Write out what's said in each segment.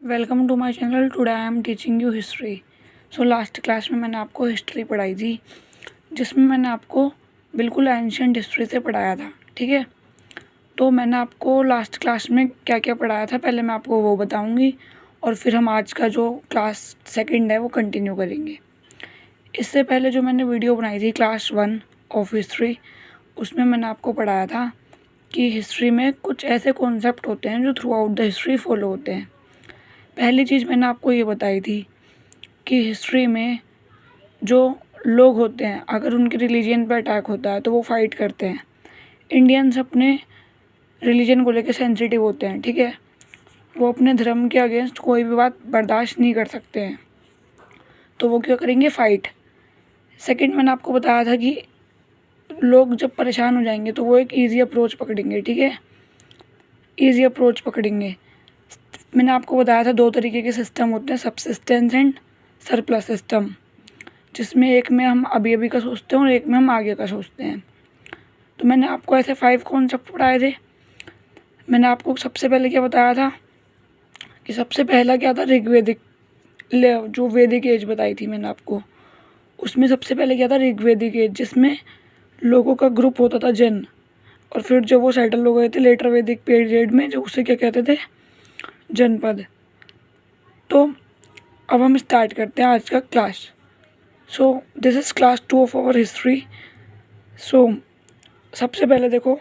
Welcome to my channel. Today I am teaching you history. So last class में मैंने आपको history पढ़ाई थी, जिसमें मैंने आपको बिल्कुल एंशिएंट हिस्ट्री से पढ़ाया था। ठीक है, तो मैंने आपको लास्ट क्लास में क्या क्या पढ़ाया था पहले मैं आपको वो बताऊंगी, और फिर हम आज का जो क्लास सेकंड है वो कंटिन्यू करेंगे। इससे पहले जो मैंने वीडियो बनाई थी क्लास 1 ऑफ हिस्ट्री, उसमें मैंने आपको पढ़ाया था कि हिस्ट्री में कुछ ऐसे कॉन्सेप्ट होते हैं जो through out the history follow होते हैं। पहली चीज़ मैंने आपको ये बताई थी कि हिस्ट्री में जो लोग होते हैं, अगर उनके रिलीजन पर अटैक होता है तो वो फाइट करते हैं। इंडियंस अपने रिलीजन को लेकर सेंसिटिव होते हैं। ठीक है, वो अपने धर्म के अगेंस्ट कोई भी बात बर्दाश्त नहीं कर सकते हैं, तो वो क्या करेंगे, फ़ाइट। सेकंड मैंने आपको बताया था कि लोग जब परेशान हो जाएंगे तो वो एक ईजी अप्रोच पकड़ेंगे। ठीक है, ईजी अप्रोच पकड़ेंगे। मैंने आपको बताया था दो तरीके के सिस्टम होते हैं, सबसिस्टेंस एंड सरप्लस सिस्टम, जिसमें एक में हम अभी अभी का सोचते हैं और एक में हम आगे का सोचते हैं। तो मैंने आपको ऐसे 5 कॉन्सेप्ट पढ़ाए थे। मैंने आपको सबसे पहले क्या बताया था कि सबसे पहला क्या था, ऋग्वेदिक, जो वैदिक एज बताई थी मैंने आपको, उसमें सबसे पहले क्या था, ऋग्वेदिक एज, जिसमें लोगों का ग्रुप होता था जन, और फिर जब वो सेटल हो गए थे लेटर वैदिक पीरियड में, जो उसे क्या कहते थे, जनपद। तो अब हम स्टार्ट करते हैं आज का class. So this is class 2 of our history. So सबसे पहले देखो,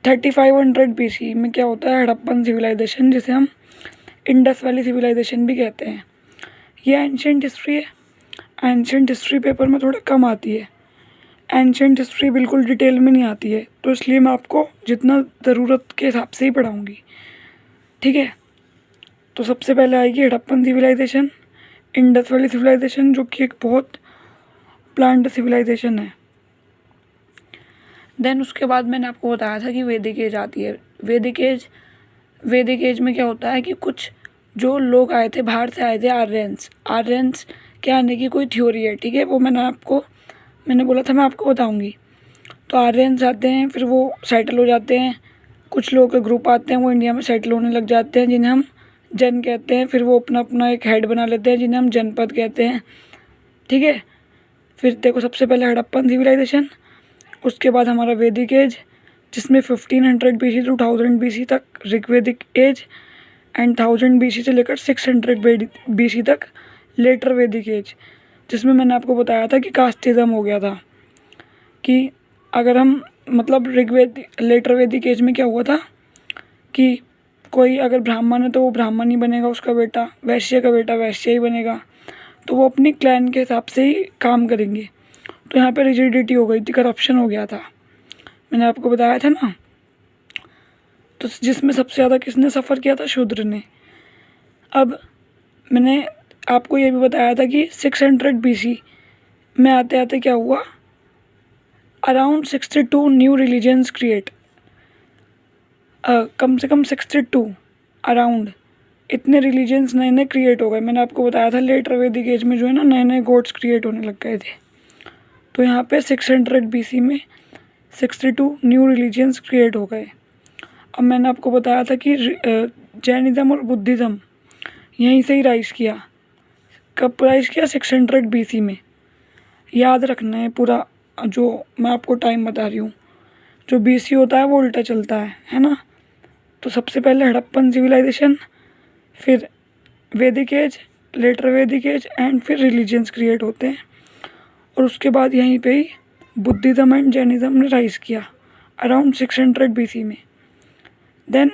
3500 BC में क्या होता है, हड़प्पन सिविलाइजेशन, जिसे हम इंडस वैली सिविलाइजेशन भी कहते हैं। ये एंशिएंट हिस्ट्री है। एंशिएंट हिस्ट्री पेपर में थोड़ा कम आती है, एंशिएंट हिस्ट्री बिल्कुल डिटेल में नहीं आती है, तो इसलिए मैं आपको जितना ज़रूरत के हिसाब से ही पढ़ाऊँगी। ठीक है, तो सबसे पहले आएगी Harappan civilisation, Indus valley civilisation, जो कि एक बहुत प्लान्ड सिविलाइजेशन है। देन उसके बाद मैंने आपको बताया था कि वैदिक एज आती है। वैदिक एज में क्या होता है कि कुछ जो लोग आए थे, बाहर से आए थे, आर्यंस के आने की कोई थ्योरी है। ठीक है, वो मैंने बोला था मैं आपको बताऊंगी। तो आर्यंस आते हैं, फिर वो सेटल हो जाते हैं, कुछ लोगों के ग्रुप आते हैं, वो इंडिया में सेटल होने लग जाते हैं, जिन्हें हम जन कहते हैं। फिर वो अपना अपना एक हेड बना लेते हैं, जिन्हें हम जनपद कहते हैं। ठीक है, फिर देखो सबसे पहले हड़प्पन सिविलाइजेशन, उसके बाद हमारा वैदिक एज, जिसमें 1500 BC टू 1000 BC तक ऋग्वेदिक एज, एंड 1000 BC से लेकर 600 BC तक लेटर वैदिक एज, जिसमें मैंने आपको बताया था कि कास्टिज्म हो गया था। कि अगर हम मतलब लेटर वैदिक एज में क्या हुआ था कि कोई अगर ब्राह्मण है तो वो ब्राह्मण ही बनेगा, उसका बेटा, वैश्य का बेटा वैश्य ही बनेगा, तो वो अपनी क्लैन के हिसाब से ही काम करेंगे। तो यहाँ पे रिजिडिटी हो गई थी, करप्शन हो गया था, मैंने आपको बताया था ना। तो जिसमें सबसे ज़्यादा किसने सफ़र किया था, शूद्र ने। अब मैंने आपको ये भी बताया था कि 600 BC में आते आते क्या हुआ, अराउंड 62 न्यू रिलीजन्स क्रिएट, कम से कम 62 अराउंड इतने रिलीजन्स नए नए क्रिएट हो गए। मैंने आपको बताया था लेटर वैदिक एज में जो है ना, नए नए गॉड्स क्रिएट होने लग गए थे। तो यहाँ पे 600 BC में 62 न्यू रिलीजन्स क्रिएट हो गए। अब मैंने आपको बताया था कि जैनिज़्म और बुद्धिज़्म यहीं से ही राइज किया। कब राइज किया, 600 BC में। याद रखना है पूरा, जो मैं आपको टाइम बता रही हूँ, जो BC होता है वो उल्टा चलता है ना। तो सबसे पहले हड़प्पन सिविलाइजेशन, फिर वैदिक age, later Vedic as, and फिर रिलीजन्स क्रिएट होते हैं। और उसके बाद यहीं पे ही बुद्धिज़्म एंड जैनिज़्म ने राइज किया अराउंड 600 BC में। देन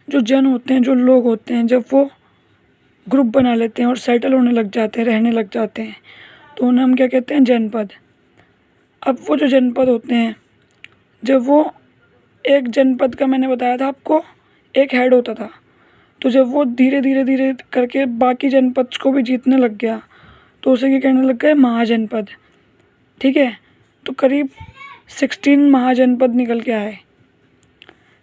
जो जन होते हैं, जो लोग होते हैं, जब वो ग्रुप बना लेते हैं और सेटल होने लग जाते हैं, रहने लग जाते हैं, तो उन्हें हम क्या कहते हैं, जनपद। अब वो जो जनपद होते हैं, जब वो एक जनपद का, मैंने बताया था आपको, एक हेड होता था, तो जब वो धीरे धीरे धीरे करके बाकी जनपद को भी जीतने लग गया, तो उसे क्या कहने लग गए, महाजनपद। ठीक है, तो करीब 16 महाजनपद निकल के आए।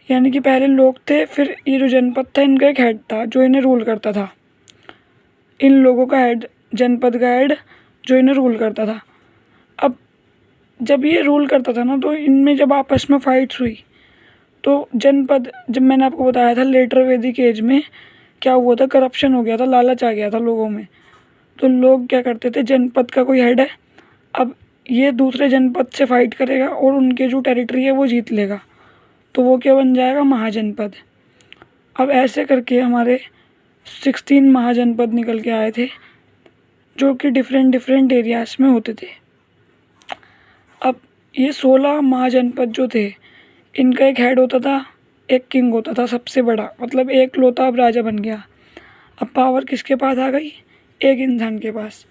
यानी कि पहले लोग थे, फिर ये जो जनपद था इनका एक हेड था जो इन्हें रूल करता था। इन लोगों का हेड, जनपद का हेड, जो इन्हें रूल करता था। अब जब ये रूल करता था ना, तो इनमें जब आपस में फाइट्स हुई, तो जनपद, जब मैंने आपको बताया था लेटर वैदिक एज में क्या हुआ था, करप्शन हो गया था, लालच आ गया था लोगों में। तो लोग क्या करते थे, जनपद का कोई हेड है, अब ये दूसरे जनपद से फाइट करेगा और उनके जो टेरिटरी है वो जीत लेगा, तो वो क्या बन जाएगा, महाजनपद। अब ऐसे करके हमारे 16 महाजनपद निकल के आए थे, जो कि डिफरेंट डिफरेंट एरियाज में होते थे। अब ये 16 महाजनपद जो थे, इनका एक हेड होता था, एक किंग होता था सबसे बड़ा, मतलब एक लौता अब राजा बन गया। अब पावर किसके पास आ गई, एक इंसान के पास।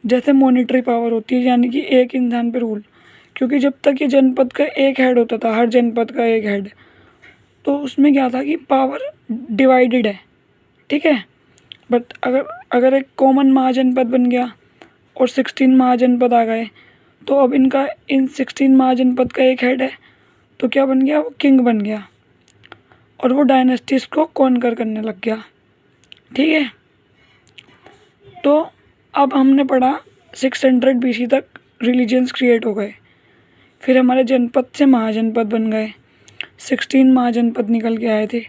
जैसे मॉनिटरी पावर होती है, यानी कि एक इंसान पे रूल, क्योंकि जब तक ये जनपद का एक हेड होता था, हर जनपद का एक हेड, तो उसमें क्या था कि पावर डिवाइडेड है, ठीक है। बट अगर एक कॉमन महाजनपद बन गया और 16 महाजनपद आ गए, तो अब इन 16 महाजनपद का एक हेड है, तो क्या बन गया, वो किंग बन गया और वो डायनेस्टीज को कॉन्कर करने लग गया, ठीक है। तो अब हमने पढ़ा 600 BC तक रिलीजन्स क्रिएट हो गए, फिर हमारे जनपद से महाजनपद बन गए, 16 महाजनपद निकल के आए थे।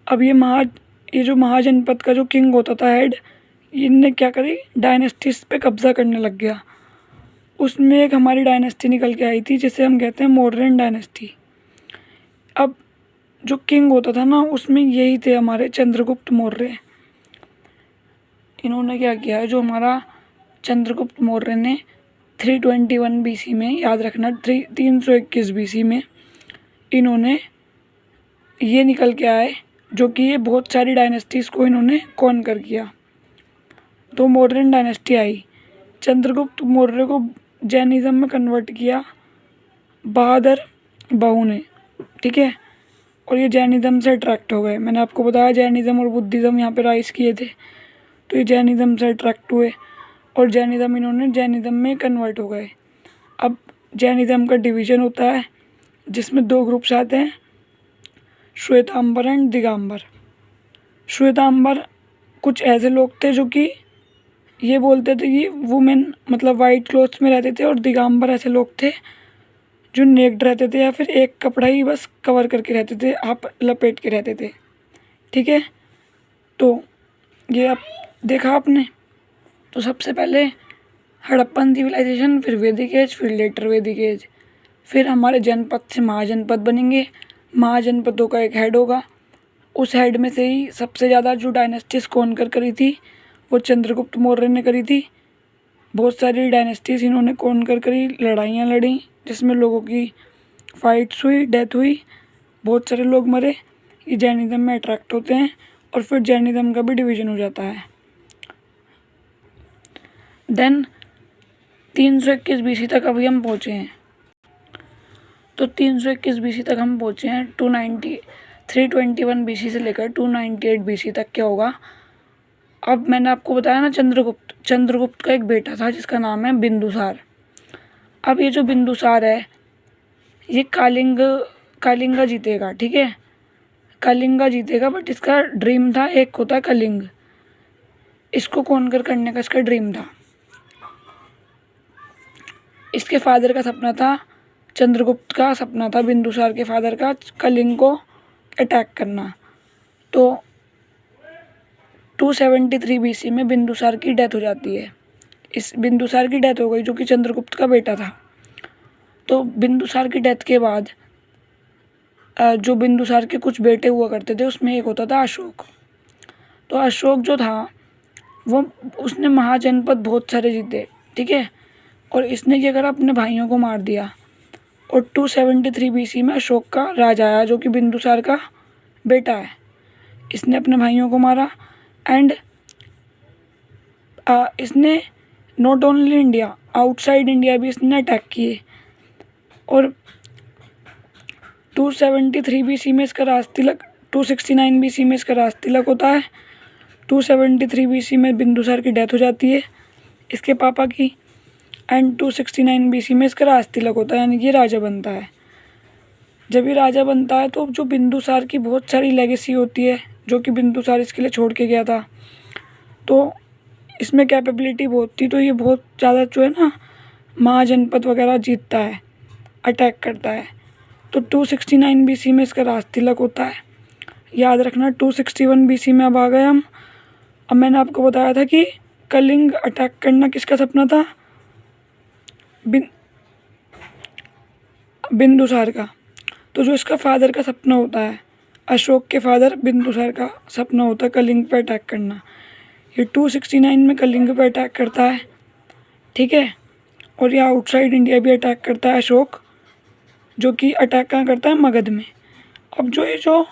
अब ये जो महाजनपद का जो किंग होता था हेड, इनने क्या करी, डायनेस्टीज पे कब्जा करने लग गया। उसमें एक हमारी डायनेस्टी निकल के आई थी जिसे हम कहते हैं मौर्यन डायनेस्टी। अब जो किंग होता था ना, उसमें यही थे हमारे चंद्रगुप्त मौर्य। इन्होंने क्या किया है, जो हमारा चंद्रगुप्त मौर्य ने 321 BC में, याद रखना 321 BC में इन्होंने ये निकल के आए, जो कि ये बहुत सारी डायनेस्टीज़ को इन्होंने कॉन्कर किया, तो मौर्यन डायनेस्टी आई। चंद्रगुप्त मौर्य को जैनिज़्म में कन्वर्ट किया बहादुर बहू ने, ठीक है, और ये जैनिज़्म से अट्रैक्ट हो गए। मैंने आपको बताया जैनिज़्म और बुद्धिज़्म यहाँ पे राइज किए थे, तो ये जैनिज़्म से अट्रैक्ट हुए और जैनिज़्म में कन्वर्ट हो गए। अब जैनिज़्म का डिवीज़न होता है जिसमें 2 ग्रुप्स आते हैं, श्वेतांबर एंड दिगंबर। श्वेतांबर कुछ ऐसे लोग थे जो कि ये बोलते थे कि वुमेन मतलब वाइट क्लोथ्स में रहते थे, और दिगंबर ऐसे लोग थे जो नेक्ड रहते थे या फिर एक कपड़ा ही बस कवर करके रहते थे, आप लपेट के रहते थे, ठीक है। तो ये अब देखा आपने, तो सबसे पहले हड़प्पन सिविलाइजेशन, फिर वैदिक एज, फिर लेटर वैदिक एज, फिर हमारे जनपद से महाजनपद बनेंगे, महाजनपदों का एक हेड होगा, उस हेड में से ही सबसे ज़्यादा जो डायनेस्टीज कॉन्कर करी थी वो चंद्रगुप्त मौर्य ने करी थी। बहुत सारी डायनेस्टीज इन्होंने कॉन्कर करी, लड़ाइयाँ लड़ी जिसमें लोगों की फाइट्स हुई, डेथ हुई, बहुत सारे लोग मरे। ये जैनिज़्म में अट्रैक्ट होते हैं और फिर जैनिज़्म का भी डिवीज़न हो जाता है। देन 321 BC तक अभी हम पहुँचे हैं, तो 321 BC तक हम पहुँचे हैं। 321 BC से लेकर 298 BC तक क्या होगा। अब मैंने आपको बताया ना, चंद्रगुप्त का एक बेटा था जिसका नाम है बिंदुसार। अब ये जो बिंदुसार है ये कालिंगा जीतेगा, ठीक है, कलिंगा जीतेगा, बट इसका ड्रीम था, एक होता है कलिंग, इसको कॉन्कर करने का इसका ड्रीम था। इसके फादर का सपना था, चंद्रगुप्त का सपना था, बिंदुसार के फादर का, कलिंग को अटैक करना। तो 273 BC में बिंदुसार की डेथ हो जाती है। इस बिंदुसार की डेथ हो गई, जो कि चंद्रगुप्त का बेटा था। तो बिंदुसार की डेथ के बाद जो बिंदुसार के कुछ बेटे हुआ करते थे, उसमें एक होता था अशोक। तो अशोक जो था वो उसने महाजनपद बहुत सारे जीते, ठीक है, और इसने क्या करा, अपने भाइयों को मार दिया। और 273 BC में अशोक का राज आया, जो कि बिंदुसार का बेटा है। इसने अपने भाइयों को मारा एंड इसने not only India, outside India भी इसने अटैक किए। और 273 BC में इसका राज तिलक, 269 BC में इसका राज तिलक होता है। 273 BC में बिंदुसार की डेथ हो जाती है इसके पापा की, एंड 269 BC में इसका राज तिलक होता है, यानी कि राजा बनता है। जब ये राजा बनता है तो जो बिंदुसार की बहुत सारी लेगेसी होती है, जो कि बिंदुसार इसके लिए छोड़ के गया था, तो इसमें कैपेबिलिटी बहुत थी, तो ये बहुत ज़्यादा जो है ना महाजनपद वगैरह जीतता है, अटैक करता है। तो 269 BC में इसका राज तिलक होता है। याद रखना 261 BC में अब आ गए हम। अब मैंने आपको बताया था कि कलिंग अटैक करना किसका सपना था, बिंदुसार का। तो जो इसका फादर का सपना होता है, अशोक के फादर बिंदुसार का सपना होता है कलिंग पे अटैक करना। ये 269 में कलिंग पे अटैक करता है, ठीक है। और ये आउटसाइड इंडिया भी अटैक करता है अशोक, जो कि अटैक कहाँ करता है, मगध में। अब जो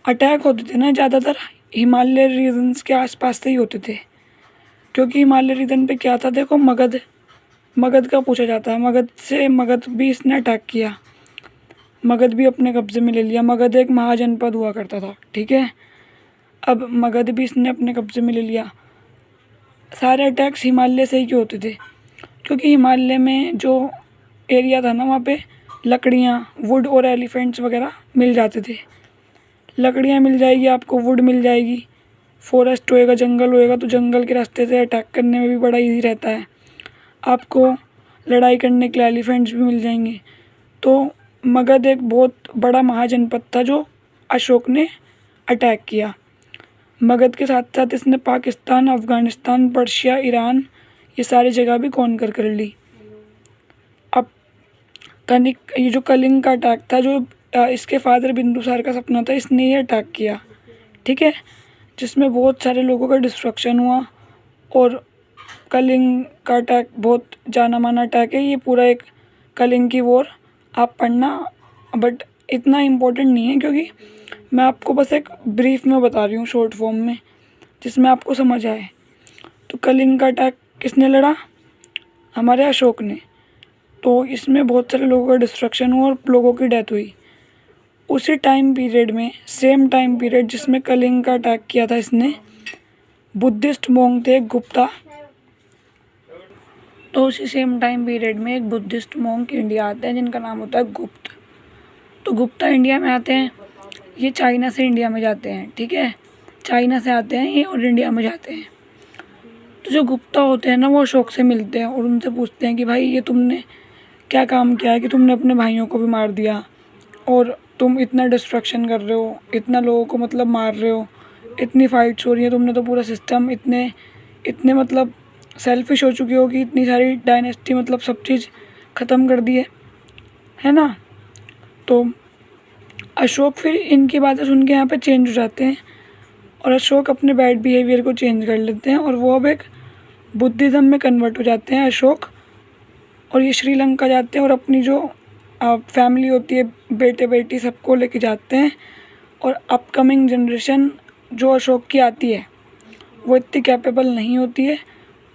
अटैक होते थे ना, ज़्यादातर हिमालय रीजन्स के आसपास से ही होते थे, क्योंकि हिमालय रीजन पे क्या था, देखो मगध का पूछा जाता है। मगध भी इसने अटैक किया, मगध भी अपने कब्जे में ले लिया। मगध एक महाजनपद हुआ करता था, ठीक है। अब मगध भी इसने अपने कब्जे में ले लिया। सारे अटैक्स हिमालय से ही क्यों होते थे, क्योंकि हिमालय में जो एरिया था ना, वहाँ पे लकड़ियाँ, वुड और एलिफेंट्स वगैरह मिल जाते थे। लकड़ियाँ मिल जाएगी आपको, वुड मिल जाएगी, फॉरेस्ट होएगा, जंगल होएगा, तो जंगल के रास्ते से अटैक करने में भी बड़ा इजी रहता है। आपको लड़ाई करने के लिए एलिफेंट्स भी मिल जाएंगे। तो मगध एक बहुत बड़ा महाजनपद था जो अशोक ने अटैक किया। मगध के साथ साथ इसने पाकिस्तान, अफ़गानिस्तान, पर्शिया, ईरान, ये सारी जगह भी कॉन्कर कर ली। अब ये जो कलिंग का अटैक था, जो इसके फादर बिंदुसार का सपना था, इसने ये अटैक किया, ठीक है, जिसमें बहुत सारे लोगों का डिस्ट्रक्शन हुआ। और कलिंग का अटैक बहुत जाना माना अटैक है, ये पूरा एक कलिंग की वॉर आप पढ़ना, बट इतना इम्पोर्टेंट नहीं है, क्योंकि मैं आपको बस एक ब्रीफ में बता रही हूँ, शॉर्ट फॉर्म में, जिसमें आपको समझ आए। तो कलिंग का अटैक किसने लड़ा, हमारे अशोक ने। तो इसमें बहुत सारे लोगों का डिस्ट्रक्शन हुआ और लोगों की डेथ हुई। उसी टाइम पीरियड में, सेम टाइम पीरियड जिसमें कलिंग का अटैक किया था इसने, बुद्धिस्ट मोंग थे गुप्ता। तो उसी सेम टाइम पीरियड में एक बुद्धिस्ट मोंग इंडिया आते हैं, जिनका नाम होता है गुप्त। तो गुप्ता इंडिया में आते हैं, ये चाइना से इंडिया में जाते हैं, ठीक है, चाइना से आते हैं ये और इंडिया में जाते हैं। तो जो गुप्ता होते हैं ना, वो अशोक से मिलते हैं और उनसे पूछते हैं कि भाई ये तुमने क्या काम किया है कि तुमने अपने भाइयों को भी मार दिया और तुम इतना डिस्ट्रक्शन कर रहे हो, इतना लोगों को मतलब मार रहे हो, इतनी फाइट्स हो रही है, तुमने तो पूरा सिस्टम इतने मतलब सेल्फिश हो चुकी हो कि इतनी सारी डायनेस्टी मतलब सब चीज़ ख़त्म कर दी है ना। तो अशोक फिर इनकी बातें सुन के यहाँ पे चेंज हो जाते हैं और अशोक अपने बैड बिहेवियर को चेंज कर लेते हैं और वो अब एक बुद्धिज़्म में कन्वर्ट हो जाते हैं अशोक। और ये श्रीलंका जाते हैं और अपनी जो फैमिली होती है, बेटे बेटी, सबको लेके जाते हैं। और अपकमिंग जनरेशन जो अशोक की आती है वो इतनी कैपेबल नहीं होती है,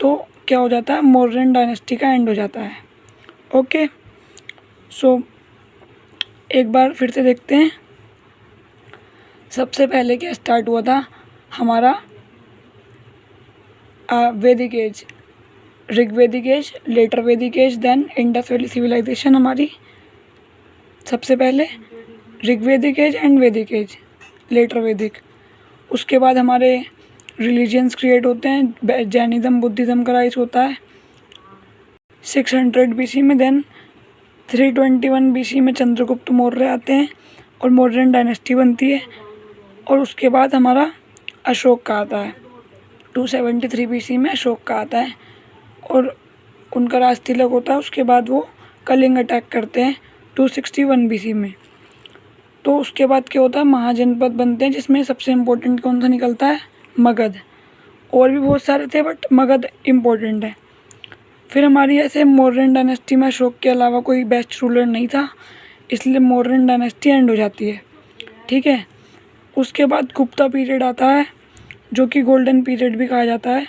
तो क्या हो जाता है, मौर्यन डायनेस्टी का एंड हो जाता है। ओके, सो एक बार फिर से देखते हैं। सबसे पहले क्या स्टार्ट हुआ था हमारा, Vedic age, Rigvedic age, later Vedic age, then Indus valley civilisation हमारी। सबसे पहले Rigvedic age and Vedic age, later Vedic. उसके बाद हमारे रिलीजियंस क्रिएट होते हैं, जैनिज़्म, बुद्धिज़्म का राइज होता है 600 BC में। देन 321 BC में चंद्रगुप्त मौर्य आते हैं और मौर्यन डायनेस्टी बनती है। और उसके बाद हमारा अशोक का आता है, 273 BC में अशोक का आता है और उनका राज तिलक होता है। उसके बाद वो कलिंग अटैक करते हैं 261 BC में। तो उसके बाद क्या होता है, महाजनपद बनते हैं, जिसमें सबसे इम्पोर्टेंट कौन सा निकलता है, मगध। और भी बहुत सारे थे बट मगध इम्पोर्टेंट है। फिर हमारी ऐसे मौर्यन डायनेस्टी में अशोक के अलावा कोई बेस्ट रूलर नहीं था, इसलिए मौर्यन डायनेस्टी एंड हो जाती है, ठीक है। उसके बाद गुप्ता पीरियड आता है, जो कि गोल्डन पीरियड भी कहा जाता है।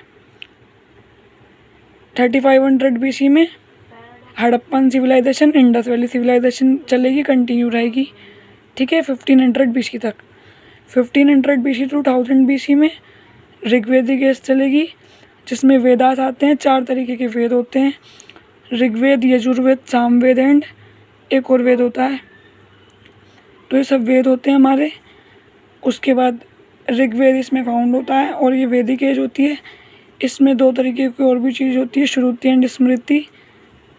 3500 BC में Harappan civilisation, Indus valley civilisation चलेगी, कंटिन्यू रहेगी, ठीक है, 1500 BC तक। 1500 BC टू 1000 BC में ऋग्वेदिक एज चलेगी, जिसमें वेदास आते हैं। 4 तरीके के वेद होते हैं, ऋग्वेद, यजुर्वेद, सामवेद एंड एक और वेद होता है। तो ये सब वेद होते हैं हमारे। उसके बाद ऋग्वेद इसमें फाउंड होता है और ये वैदिक एज होती है। इसमें 2 तरीके की और भी चीज़ होती है, श्रुति एंड स्मृति,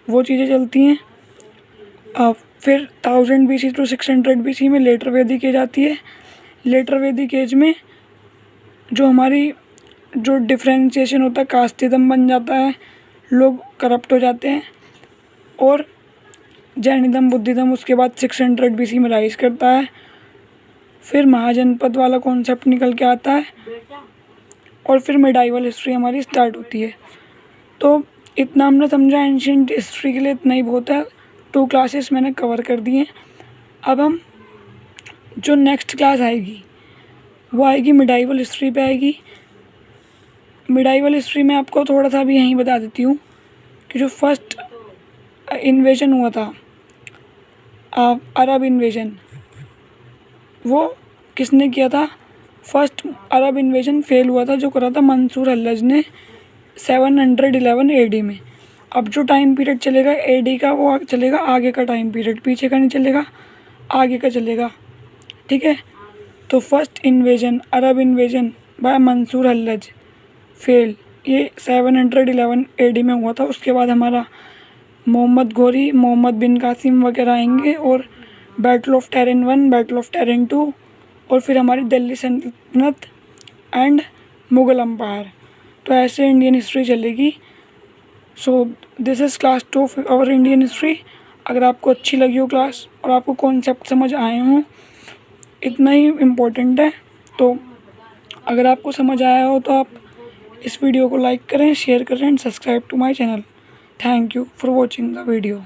वो चीज़ें चलती हैं। अब फिर 1000 BC टू 600 BC में लेटर वैदिक एज आती है। लेटर वैदिक एज में जो हमारी जो डिफ्रेंशिएशन होता है कास्टिज्म बन जाता है, लोग करप्ट हो जाते हैं, और जैनिज्म बुद्धिज्म उसके बाद 600 BC में राइज करता है। फिर महाजनपद वाला कॉन्सेप्ट निकल के आता है और फिर मिडाइवल हिस्ट्री हमारी स्टार्ट होती है। तो इतना हमने समझा एंशिएंट हिस्ट्री के लिए, इतना ही बहुत है। 2 क्लासेस मैंने कवर कर दिए। अब हम जो नेक्स्ट क्लास आएगी वो आएगी मिडाइवल हिस्ट्री पे आएगी। मिडाइवल हिस्ट्री में आपको थोड़ा सा भी यहीं बता देती हूँ कि जो फर्स्ट इन्वेजन हुआ था, अरब इन्वेजन, वो किसने किया था? फर्स्ट अरब इन्वेजन फेल हुआ था, जो करा था मंसूर हल्लज ने 711 AD में। अब जो टाइम पीरियड चलेगा AD का, वो चलेगा आगे का टाइम पीरियड, पीछे का नहीं चलेगा, आगे का चलेगा, ठीक है। तो फर्स्ट इन्वेजन, अरब इन्वेजन बाय मंसूर हल्लज फेल, ये 711 AD में हुआ था। उसके बाद हमारा मोहम्मद घोरी, मोहम्मद बिन कासिम वगैरह आएंगे, और battle of Tarain 1, battle of Tarain 2, और फिर हमारी दिल्ली सल्तनत एंड मुग़ल अम्पायर। तो ऐसे इंडियन हिस्ट्री चलेगी। So this is class 2 of our Indian history. अगर आपको अच्छी लगी हो क्लास और आपको कॉन्सेप्ट समझ आए हों, इतना ही इम्पोर्टेंट है। तो अगर आपको समझ आया हो तो आप इस वीडियो को लाइक करें, शेयर करें and subscribe to my channel. Thank you for watching the video.